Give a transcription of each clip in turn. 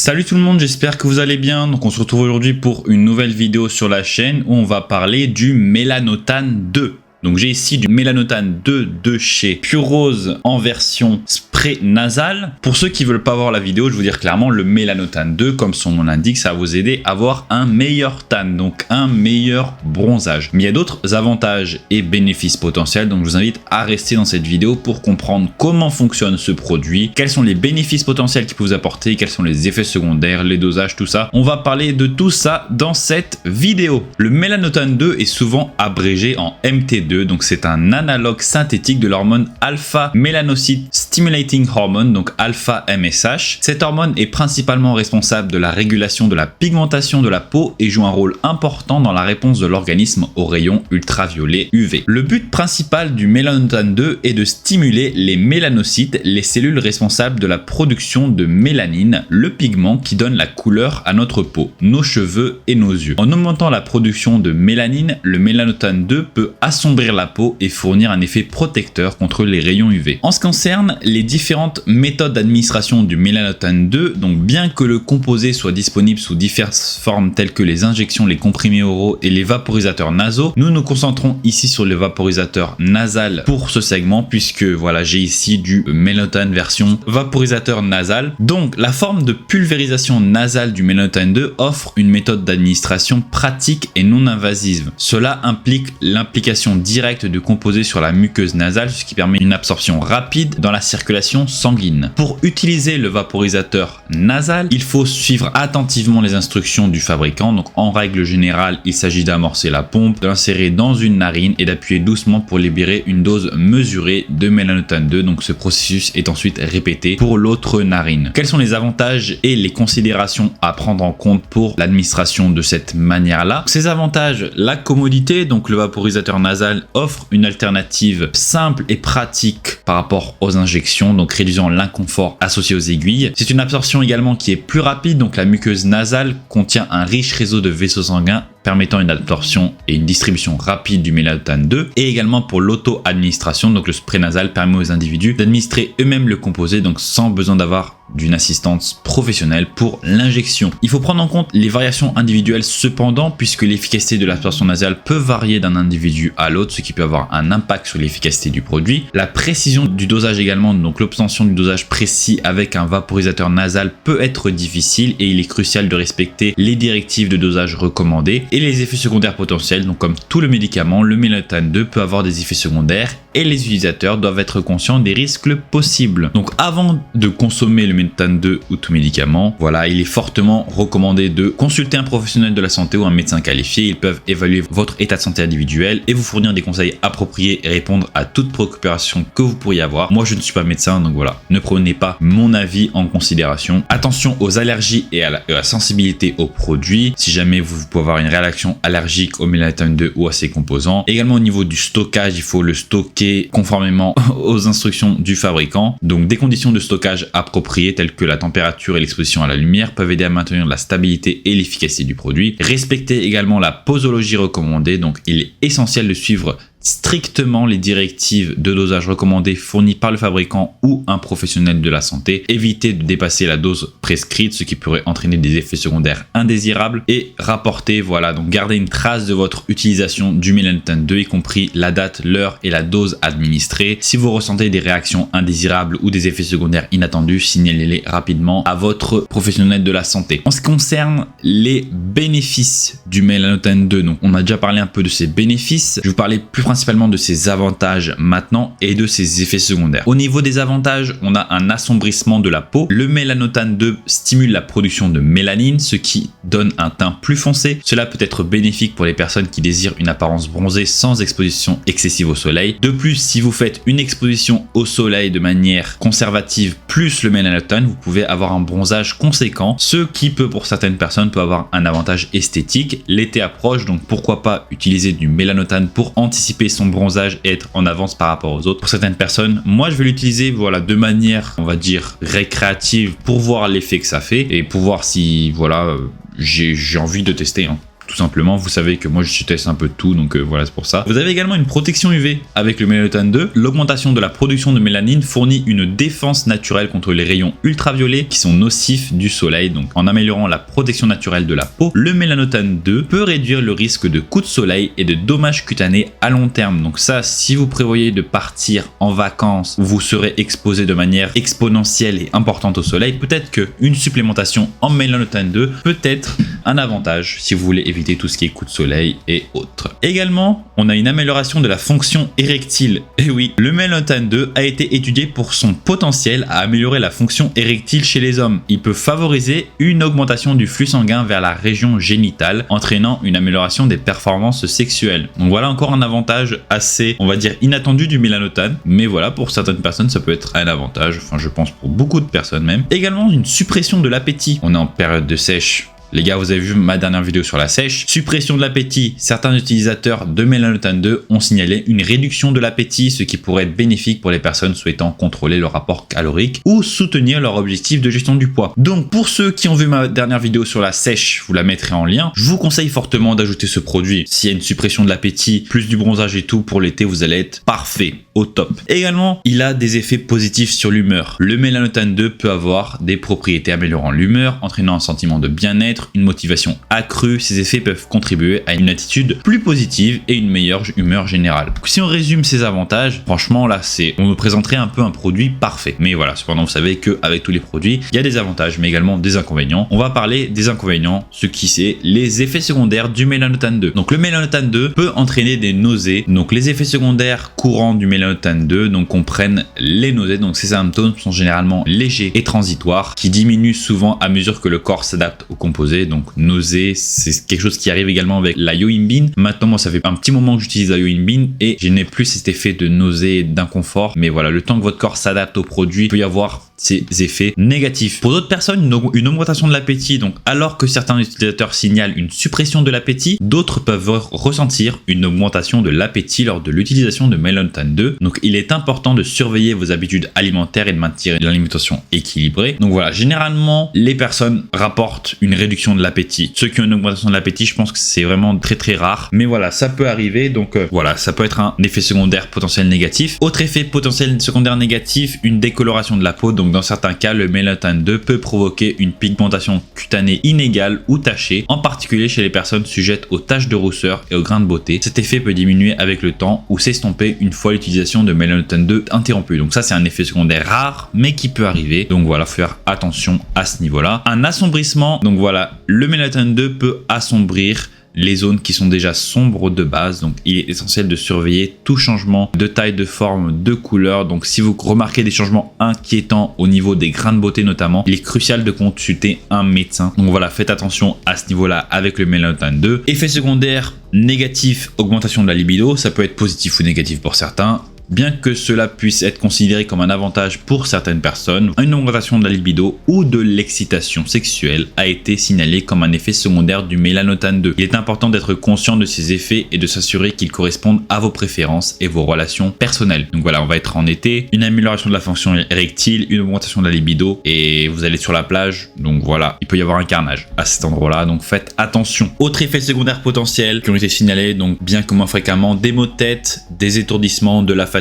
Salut tout le monde, j'espère que vous allez bien. Donc on se retrouve aujourd'hui pour une nouvelle vidéo sur la chaîne où on va parler du Mélanotane 2. Donc j'ai ici du Mélanotane 2 de chez Pure Rose en version spray nasal. Pour ceux qui veulent pas voir la vidéo, je vous dire clairement, le Mélanotane 2, comme son nom l'indique, ça va vous aider à avoir un meilleur tan, donc un meilleur bronzage. Mais il y a d'autres avantages et bénéfices potentiels, donc je vous invite à rester dans cette vidéo pour comprendre comment fonctionne ce produit, quels sont les bénéfices potentiels qu'il peut vous apporter, quels sont les effets secondaires, les dosages, tout ça. On va parler de tout ça dans cette vidéo. Le Mélanotane 2 est souvent abrégé en MT2. Donc c'est un analogue synthétique de l'hormone alpha melanocyte stimulating hormone, donc alpha MSH. Cette hormone est principalement responsable de la régulation de la pigmentation de la peau et joue un rôle important dans la réponse de l'organisme aux rayons ultraviolets UV. Le but principal du Mélanotane 2 est de stimuler les mélanocytes, les cellules responsables de la production de mélanine, le pigment qui donne la couleur à notre peau, nos cheveux et nos yeux. En augmentant la production de mélanine, le Mélanotane 2 peut assombrir la peau et fournir un effet protecteur contre les rayons UV. En ce qui concerne les différentes méthodes d'administration du Mélanotane 2, donc bien que le composé soit disponible sous diverses formes telles que les injections, les comprimés oraux et les vaporisateurs nasaux, nous nous concentrons ici sur le vaporisateur nasal pour ce segment puisque voilà, j'ai ici du Mélanotane version vaporisateur nasal. Donc la forme de pulvérisation nasale du Mélanotane 2 offre une méthode d'administration pratique et non invasive. Cela implique l'implication directe de composés sur la muqueuse nasale, ce qui permet une absorption rapide dans la circulation sanguine. Pour utiliser le vaporisateur nasal, il faut suivre attentivement les instructions du fabricant. Donc en règle générale, il s'agit d'amorcer la pompe, de l'insérer dans une narine et d'appuyer doucement pour libérer une dose mesurée de Mélanotane 2. Donc ce processus est ensuite répété pour l'autre narine. Quels sont les avantages et les considérations à prendre en compte pour l'administration de cette manière-là? Ces avantages, la commodité, donc le vaporisateur nasal offre une alternative simple et pratique par rapport aux injections, donc réduisant l'inconfort associé aux aiguilles. C'est une absorption également qui est plus rapide, donc la muqueuse nasale contient un riche réseau de vaisseaux sanguins permettant une absorption et une distribution rapide du Mélanotane 2, et également pour l'auto-administration, donc le spray nasal permet aux individus d'administrer eux-mêmes le composé, donc sans besoin d'avoir d'une assistance professionnelle pour l'injection. Il faut prendre en compte les variations individuelles cependant, puisque l'efficacité de l'absorption nasale peut varier d'un individu à l'autre, ce qui peut avoir un impact sur l'efficacité du produit. La précision du dosage également, donc l'obtention du dosage précis avec un vaporisateur nasal peut être difficile et il est crucial de respecter les directives de dosage recommandées. Et les effets secondaires potentiels, donc comme tout le médicament, le Mélanotane 2 peut avoir des effets secondaires et les utilisateurs doivent être conscients des risques possibles. Donc avant de consommer le Mélanotane 2 ou tout médicament, voilà, il est fortement recommandé de consulter un professionnel de la santé ou un médecin qualifié. Ils peuvent évaluer votre état de santé individuel et vous fournir des conseils appropriés et répondre à toute préoccupation que vous pourriez avoir. Moi je ne suis pas médecin, donc voilà, ne prenez pas mon avis en considération. Attention aux allergies et à la sensibilité aux produits. Si jamais vous pouvez avoir une réaction allergique au Mélanotane 2 ou à ses composants. Également au niveau du stockage, il faut le stocker conformément aux instructions du fabricant. Donc des conditions de stockage appropriées telles que la température et l'exposition à la lumière peuvent aider à maintenir la stabilité et l'efficacité du produit. Respectez également la posologie recommandée, donc il est essentiel de suivre strictement les directives de dosage recommandées fournies par le fabricant ou un professionnel de la santé. Évitez de dépasser la dose prescrite, ce qui pourrait entraîner des effets secondaires indésirables, et rapportez, voilà, donc gardez une trace de votre utilisation du Mélanotane 2, y compris la date, l'heure et la dose administrée. Si vous ressentez des réactions indésirables ou des effets secondaires inattendus, signalez-les rapidement à votre professionnel de la santé. En ce qui concerne les bénéfices du Mélanotane 2, donc on a déjà parlé un peu de ses bénéfices, je vais vous parler plus principalement de ses avantages maintenant et de ses effets secondaires. Au niveau des avantages, on a un assombrissement de la peau. Le Mélanotane 2 stimule la production de mélanine, ce qui donne un teint plus foncé. Cela peut être bénéfique pour les personnes qui désirent une apparence bronzée sans exposition excessive au soleil. De plus, si vous faites une exposition au soleil de manière conservative plus le Mélanotane, vous pouvez avoir un bronzage conséquent, ce qui peut pour certaines personnes peut avoir un avantage esthétique. L'été approche, donc pourquoi pas utiliser du Mélanotane pour anticiper son bronzage et être en avance par rapport aux autres. Pour certaines personnes, moi je vais l'utiliser voilà, de manière, on va dire, récréative pour voir l'effet que ça fait et pour voir si voilà, j'ai envie de tester. tout simplement. Vous savez que moi je teste un peu de tout, donc voilà, c'est pour ça. Vous avez également une protection UV avec le mélanotane 2. L'augmentation de la production de mélanine fournit une défense naturelle contre les rayons ultraviolets qui sont nocifs du soleil. Donc en améliorant la protection naturelle de la peau, le mélanotane 2 peut réduire le risque de coups de soleil et de dommages cutanés à long terme. Donc ça, si vous prévoyez de partir en vacances où vous serez exposé de manière exponentielle et importante au soleil, peut-être qu'une supplémentation en mélanotane 2 peut être un avantage si vous voulez éviter tout ce qui est coups de soleil et autres. Également, on a une amélioration de la fonction érectile. Et oui, le mélanotane 2 a été étudié pour son potentiel à améliorer la fonction érectile chez les hommes. Il peut favoriser une augmentation du flux sanguin vers la région génitale, entraînant une amélioration des performances sexuelles. Donc voilà encore un avantage assez, on va dire, inattendu du mélanotane, mais voilà, pour certaines personnes ça peut être un avantage, enfin je pense pour beaucoup de personnes même. Également une suppression de l'appétit. On est en période de sèche. Les gars, vous avez vu ma dernière vidéo sur la sèche. Suppression de l'appétit. Certains utilisateurs de mélanotane 2 ont signalé une réduction de l'appétit, ce qui pourrait être bénéfique pour les personnes souhaitant contrôler leur rapport calorique ou soutenir leur objectif de gestion du poids. Donc pour ceux qui ont vu ma dernière vidéo sur la sèche, vous la mettrez en lien. Je vous conseille fortement d'ajouter ce produit. S'il y a une suppression de l'appétit, plus du bronzage et tout, pour l'été, vous allez être parfait, au top. Également, il a des effets positifs sur l'humeur. Le mélanotane 2 peut avoir des propriétés améliorant l'humeur, entraînant un sentiment de bien-être, une motivation accrue. Ces effets peuvent contribuer à une attitude plus positive et une meilleure humeur générale. Donc, si on résume ces avantages, franchement là on nous présenterait un peu un produit parfait. Mais voilà, cependant vous savez qu'avec tous les produits, il y a des avantages mais également des inconvénients. On va parler des inconvénients, ce qui c'est les effets secondaires du mélanotane 2. Donc le mélanotane 2 peut entraîner des nausées. Donc les effets secondaires courants du mélanotane 2 donc comprennent les nausées. Donc ces symptômes sont généralement légers et transitoires qui diminuent souvent à mesure que le corps s'adapte aux composés. Donc nausées, c'est quelque chose qui arrive également avec la yohimbine. Maintenant, moi ça fait un petit moment que j'utilise la yohimbine et je n'ai plus cet effet de nausée et d'inconfort. Mais voilà, le temps que votre corps s'adapte au produit, il peut y avoir ces effets négatifs. Pour d'autres personnes, une augmentation de l'appétit. Donc alors que certains utilisateurs signalent une suppression de l'appétit, d'autres peuvent ressentir une augmentation de l'appétit lors de l'utilisation de mélanotane 2. Donc il est important de surveiller vos habitudes alimentaires et de maintenir une alimentation équilibrée. Donc voilà, généralement les personnes rapportent une réduction de l'appétit. Ceux qui ont une augmentation de l'appétit, je pense que c'est vraiment très très rare. Mais voilà, ça peut arriver. Donc voilà, ça peut être un effet secondaire potentiel négatif. Autre effet potentiel secondaire négatif, une décoloration de la peau. Donc dans certains cas, le mélanotane 2 peut provoquer une pigmentation cutanée inégale ou tachée, en particulier chez les personnes sujettes aux taches de rousseur et aux grains de beauté. Cet effet peut diminuer avec le temps ou s'estomper une fois l'utilisation de mélanotane 2 interrompue. Donc ça, c'est un effet secondaire rare, mais qui peut arriver. Donc voilà, faut faire attention à ce niveau-là. Un assombrissement. Donc voilà, le mélanotane 2 peut assombrir les zones qui sont déjà sombres de base. Donc il est essentiel de surveiller tout changement de taille, de forme, de couleur. Donc si vous remarquez des changements inquiétants au niveau des grains de beauté notamment, il est crucial de consulter un médecin. Donc voilà, faites attention à ce niveau-là avec le mélanotane 2. Effet secondaire négatif, augmentation de la libido. Ça peut être positif ou négatif pour certains. Bien que cela puisse être considéré comme un avantage pour certaines personnes, une augmentation de la libido ou de l'excitation sexuelle a été signalée comme un effet secondaire du mélanotane 2. Il est important d'être conscient de ces effets et de s'assurer qu'ils correspondent à vos préférences et vos relations personnelles. Donc voilà, on va être en été, une amélioration de la fonction érectile, une augmentation de la libido et vous allez sur la plage. Donc voilà, il peut y avoir un carnage à cet endroit-là, donc faites attention. Autre effet secondaire potentiel qui ont été signalés, donc bien que moins fréquemment, des maux de tête, des étourdissements, de la fatigue,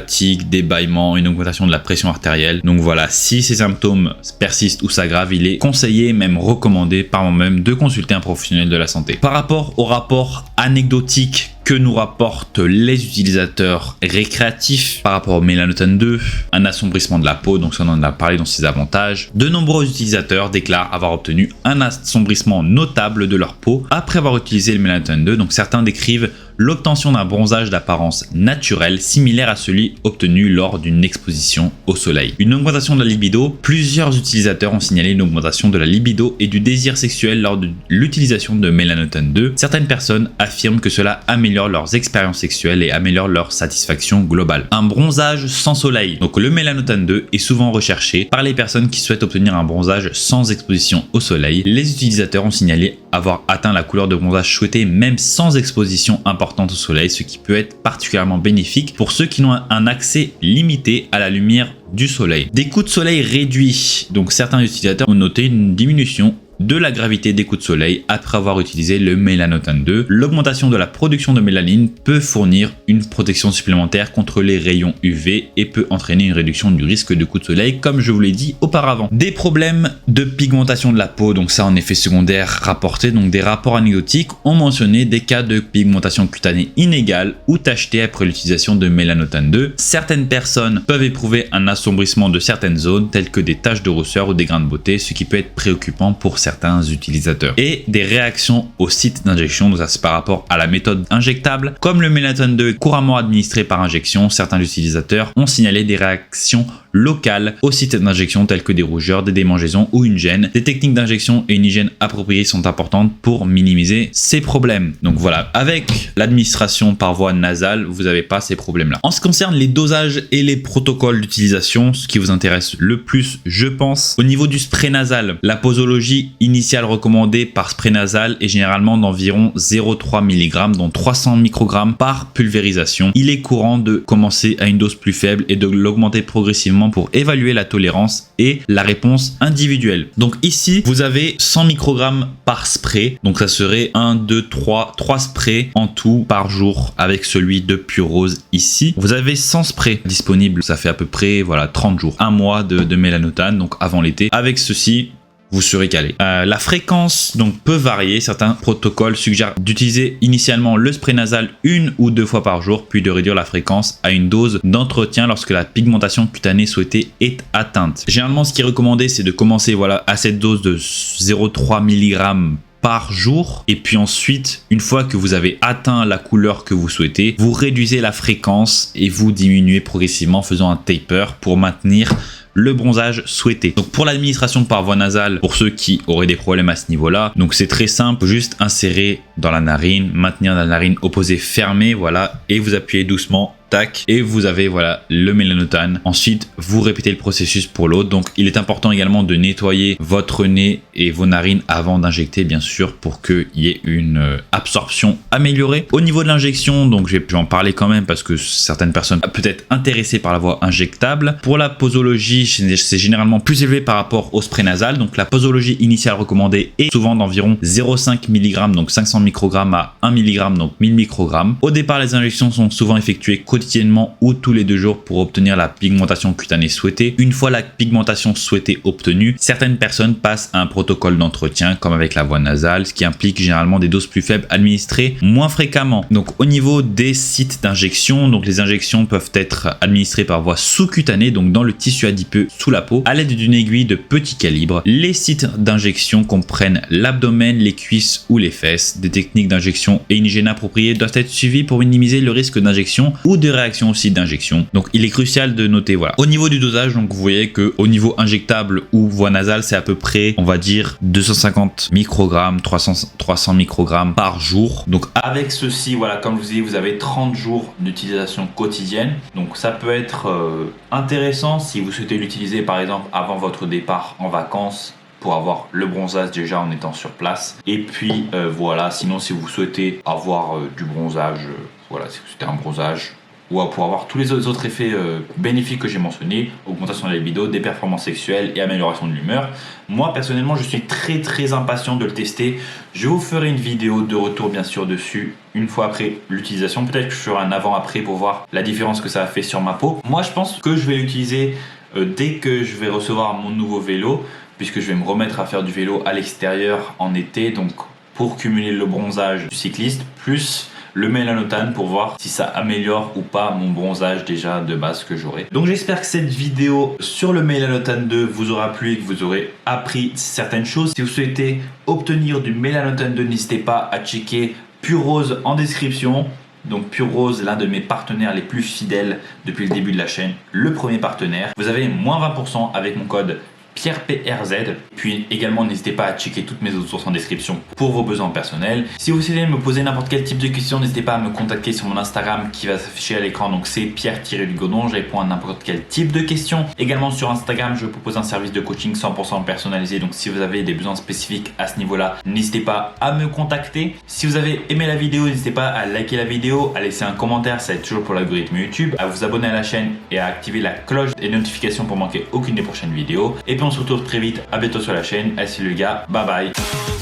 des bâillements, une augmentation de la pression artérielle. Donc voilà, si ces symptômes persistent ou s'aggravent, il est conseillé, même recommandé par moi-même, de consulter un professionnel de la santé. Par rapport au rapport anecdotique que nous rapportent les utilisateurs récréatifs par rapport au mélanotane 2, un assombrissement de la peau, donc ça on en a parlé dans ses avantages. De nombreux utilisateurs déclarent avoir obtenu un assombrissement notable de leur peau après avoir utilisé le mélanotane 2, donc certains décrivent l'obtention d'un bronzage d'apparence naturelle similaire à celui obtenu lors d'une exposition au soleil. Une augmentation de la libido, plusieurs utilisateurs ont signalé une augmentation de la libido et du désir sexuel lors de l'utilisation de mélanotane 2. Certaines personnes affirment que cela améliore leurs expériences sexuelles et améliore leur satisfaction globale. Un bronzage sans soleil. Donc le mélanotane 2 est souvent recherché par les personnes qui souhaitent obtenir un bronzage sans exposition au soleil. Les utilisateurs ont signalé avoir atteint la couleur de bronzage souhaitée même sans exposition importante au soleil, ce qui peut être particulièrement bénéfique pour ceux qui ont un accès limité à la lumière du soleil. Des coups de soleil réduits. Donc certains utilisateurs ont noté une diminution de la gravité des coups de soleil après avoir utilisé le mélanotane 2. L'augmentation de la production de mélanine peut fournir une protection supplémentaire contre les rayons UV et peut entraîner une réduction du risque de coups de soleil comme je vous l'ai dit auparavant. Des problèmes de pigmentation de la peau, donc ça en effet secondaire rapporté, donc des rapports anecdotiques ont mentionné des cas de pigmentation cutanée inégale ou tachetée après l'utilisation de mélanotane 2. Certaines personnes peuvent éprouver un assombrissement de certaines zones telles que des taches de rousseur ou des grains de beauté, ce qui peut être préoccupant pour certains utilisateurs. Et des réactions au site d'injection, donc ça c'est par rapport à la méthode injectable. Comme le mélanotane 2 est couramment administré par injection, certains utilisateurs ont signalé des réactions locales au site d'injection telles que des rougeurs, des démangeaisons ou une gêne. Des techniques d'injection et une hygiène appropriée sont importantes pour minimiser ces problèmes. Donc voilà, avec l'administration par voie nasale, vous n'avez pas ces problèmes-là. En ce qui concerne les dosages et les protocoles d'utilisation, ce qui vous intéresse le plus, je pense, au niveau du spray nasal, la posologie initiale recommandée par spray nasal est généralement d'environ 0,3 mg, dont 300 microgrammes par pulvérisation. Il est courant de commencer à une dose plus faible et de l'augmenter progressivement pour évaluer la tolérance et la réponse individuelle. Donc ici, vous avez 100 microgrammes par spray. Donc ça serait 1, 2, 3 sprays en tout par jour avec celui de Pure Rose ici. Vous avez 100 sprays disponibles. Ça fait à peu près voilà 30 jours, un mois de mélanotane, donc avant l'été. Avec ceci, vous serez calé. La fréquence donc peut varier. Certains protocoles suggèrent d'utiliser initialement le spray nasal 1 ou 2 fois par jour, puis de réduire la fréquence à une dose d'entretien lorsque la pigmentation cutanée souhaitée est atteinte. Généralement, ce qui est recommandé, c'est de commencer voilà à cette dose de 0,3 mg par jour, et puis ensuite, une fois que vous avez atteint la couleur que vous souhaitez, vous réduisez la fréquence et vous diminuez progressivement, faisant un taper pour maintenir le bronzage souhaité. Donc pour l'administration par voie nasale, pour ceux qui auraient des problèmes à ce niveau-là, donc c'est très simple, juste insérer dans la narine, maintenir la narine opposée fermée, voilà, et vous appuyez doucement. Tac, et vous avez voilà le mélanotane. Ensuite, vous répétez le processus pour l'autre. Donc, il est important également de nettoyer votre nez et vos narines avant d'injecter, bien sûr, pour qu'il y ait une absorption améliorée. Au niveau de l'injection, donc je vais en parler quand même parce que certaines personnes sont peut-être intéressées par la voie injectable. Pour la posologie, c'est généralement plus élevé par rapport au spray nasal. Donc, la posologie initiale recommandée est souvent d'environ 0,5 mg, donc 500 microgrammes à 1 mg, donc 1000 microgrammes. Au départ, les injections sont souvent effectuées quotidiennement ou tous les 2 jours pour obtenir la pigmentation cutanée souhaitée. Une fois la pigmentation souhaitée obtenue, certaines personnes passent à un protocole d'entretien comme avec la voie nasale, ce qui implique généralement des doses plus faibles administrées moins fréquemment. Donc au niveau des sites d'injection, donc les injections peuvent être administrées par voie sous-cutanée, donc dans le tissu adipeux sous la peau, à l'aide d'une aiguille de petit calibre. Les sites d'injection comprennent l'abdomen, les cuisses ou les fesses. Des techniques d'injection et une hygiène appropriée doivent être suivies pour minimiser le risque d'injection ou de réaction au site d'injection. Donc il est crucial de noter voilà. Au niveau du dosage, donc vous voyez que au niveau injectable ou voie nasale, c'est à peu près, on va dire 250 microgrammes, 300 microgrammes par jour. Donc avec ceci, voilà, comme je vous dis, vous avez 30 jours d'utilisation quotidienne. Donc ça peut être intéressant si vous souhaitez l'utiliser par exemple avant votre départ en vacances, pour avoir le bronzage déjà en étant sur place. Et puis voilà, sinon si vous souhaitez avoir du bronzage, voilà, si vous souhaitez un bronzage, ou pour avoir tous les autres effets bénéfiques que j'ai mentionnés, augmentation de la libido, des performances sexuelles et amélioration de l'humeur. Moi personnellement, je suis très impatient de le tester. Je vous ferai une vidéo de retour bien sûr dessus une fois après l'utilisation. Peut-être que je ferai un avant-après pour voir la différence que ça a fait sur ma peau. Moi je pense que je vais l'utiliser dès que je vais recevoir mon nouveau vélo, puisque je vais me remettre à faire du vélo à l'extérieur en été, donc pour cumuler le bronzage du cycliste plus le mélanotane pour voir si ça améliore ou pas mon bronzage déjà de base que j'aurai. Donc j'espère que cette vidéo sur le mélanotane 2 vous aura plu et que vous aurez appris certaines choses. Si vous souhaitez obtenir du mélanotane 2, n'hésitez pas à checker Pure Rose en description. Donc Pure Rose, l'un de mes partenaires les plus fidèles depuis le début de la chaîne, le premier partenaire. Vous avez moins 20% avec mon code PierrePRZ. Puis également, n'hésitez pas à checker toutes mes autres sources en description pour vos besoins personnels. Si vous souhaitez me poser n'importe quel type de question, n'hésitez pas à me contacter sur mon Instagram qui va s'afficher à l'écran. Donc c'est Pierre-Godon. Je réponds à n'importe quel type de question. Également sur Instagram, je propose un service de coaching 100% personnalisé. Donc si vous avez des besoins spécifiques à ce niveau-là, n'hésitez pas à me contacter. Si vous avez aimé la vidéo, n'hésitez pas à liker la vidéo, à laisser un commentaire, ça aide toujours pour l'algorithme YouTube, à vous abonner à la chaîne et à activer la cloche et notifications pour manquer aucune des prochaines vidéos. Et puis on se retrouve très vite. À bientôt sur la chaîne. Salut les gars. Bye bye.